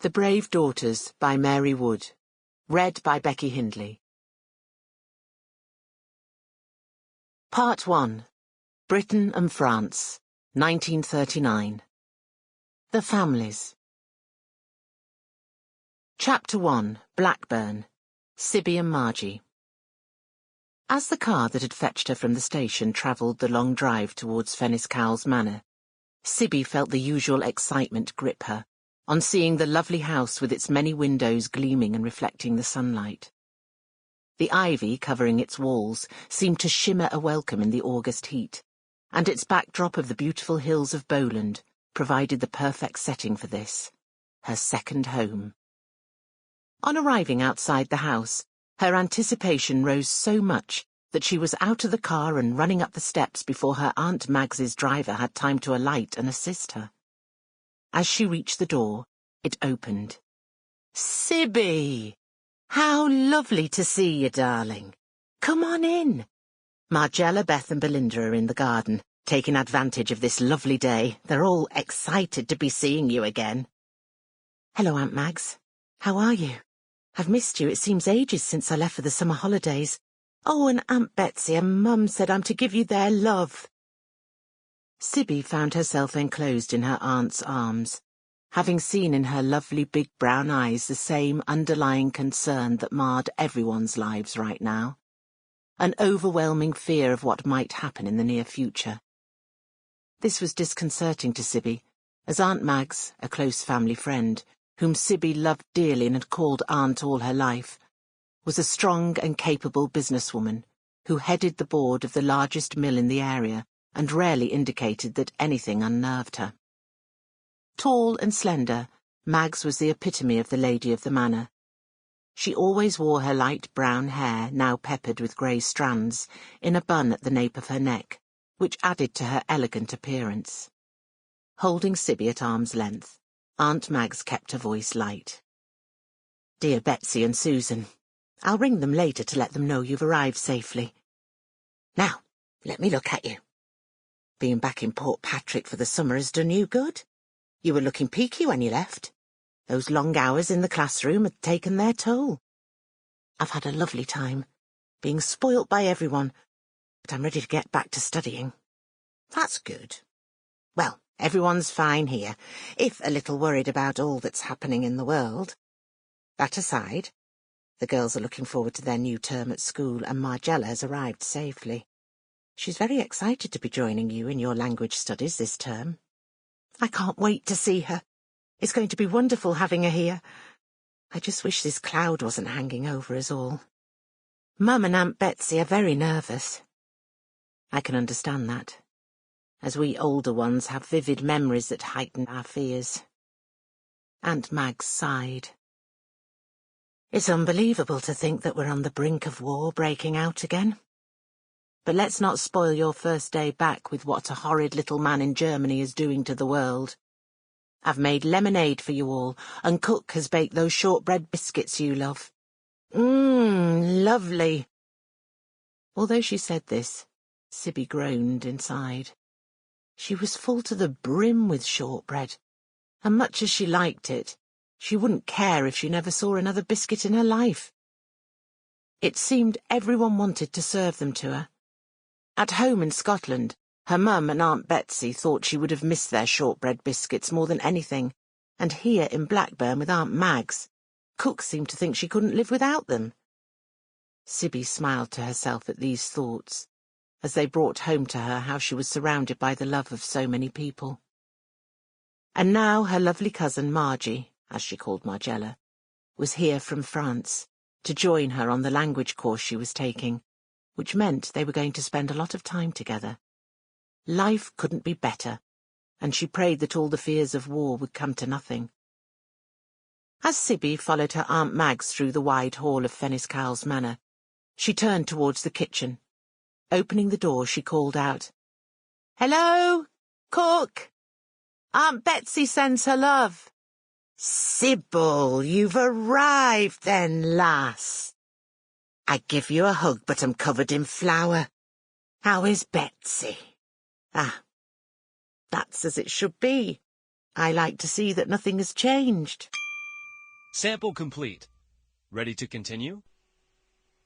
The Brave Daughters by Mary Wood. Read by Becky Hindley. Part 1. Britain and France, 1939. The Families. Chapter 1. Blackburn. Sibbie and Marjie. As the car that had fetched her from the station travelled the long drive towards Cowles Manor, Sibbie felt the usual excitement grip her on seeing the lovely house with its many windows gleaming and reflecting the sunlight. The ivy covering its walls seemed to shimmer a welcome in the August heat, and its backdrop of the beautiful hills of Bowland provided the perfect setting for this, her second home. On arriving outside the house, her anticipation rose so much that she was out of the car and running up the steps before her Aunt Mags's driver had time to alight and assist her. As she reached the door, it opened. "Sibbie! How lovely to see you, darling. Come on in. Marjella, Beth and Belinda are in the garden, taking advantage of this lovely day. They're all excited to be seeing you again." "Hello, Aunt Mags. How are you? I've missed you. It seems ages since I left for the summer holidays. Oh, and Aunt Betsy and Mum said I'm to give you their love." Sibbie found herself enclosed in her aunt's arms, having seen in her lovely big brown eyes the same underlying concern that marred everyone's lives right now, an overwhelming fear of what might happen in the near future. This was disconcerting to Sibbie, as Aunt Mags, a close family friend, whom Sibbie loved dearly and had called Aunt all her life, was a strong and capable businesswoman who headed the board of the largest mill in the area and rarely indicated that anything unnerved her. Tall and slender, Mags was the epitome of the lady of the manor. She always wore her light brown hair, now peppered with grey strands, in a bun at the nape of her neck, which added to her elegant appearance. Holding Sibbie at arm's length, Aunt Mags kept her voice light. "Dear Betsy and Susan, I'll ring them later to let them know you've arrived safely. Now, let me look at you. Being back in Port Patrick for the summer has done you good. You were looking peaky when you left. Those long hours in the classroom had taken their toll. I've had a lovely time, being spoilt by everyone, but I'm ready to get back to studying." "That's good. Well, everyone's fine here, if a little worried about all that's happening in the world. That aside, the girls are looking forward to their new term at school, and Marjella has arrived safely. She's very excited to be joining you in your language studies this term. I can't wait to see her. It's going to be wonderful having her here. I just wish this cloud wasn't hanging over us all. Mum and Aunt Betsy are very nervous." "I can understand that, as we older ones have vivid memories that heighten our fears." Aunt Mags sighed. "It's unbelievable to think that we're on the brink of war breaking out again. But let's not spoil your first day back with what a horrid little man in Germany is doing to the world. I've made lemonade for you all, and Cook has baked those shortbread biscuits you love. Lovely." Although she said this, Sibbie groaned inside. She was full to the brim with shortbread, and much as she liked it, she wouldn't care if she never saw another biscuit in her life. It seemed everyone wanted to serve them to her. At home in Scotland, her mum and Aunt Betsy thought she would have missed their shortbread biscuits more than anything, and here in Blackburn with Aunt Mags, Cook seemed to think she couldn't live without them. Sibbie smiled to herself at these thoughts, as they brought home to her how she was surrounded by the love of so many people. And now her lovely cousin Marjie, as she called Marjella, was here from France to join her on the language course she was taking, which meant they were going to spend a lot of time together. Life couldn't be better, and she prayed that all the fears of war would come to nothing. As Sibbie followed her Aunt Mags through the wide hall of Cowles Manor, she turned towards the kitchen. Opening the door, she called out, "Hello, Cook! Aunt Betsy sends her love." "Sybil, you've arrived then, lass. I'd give you a hug, but I'm covered in flour. How is Betsy?" "Ah, that's as it should be. I like to see that nothing has changed." Sample complete. Ready to continue?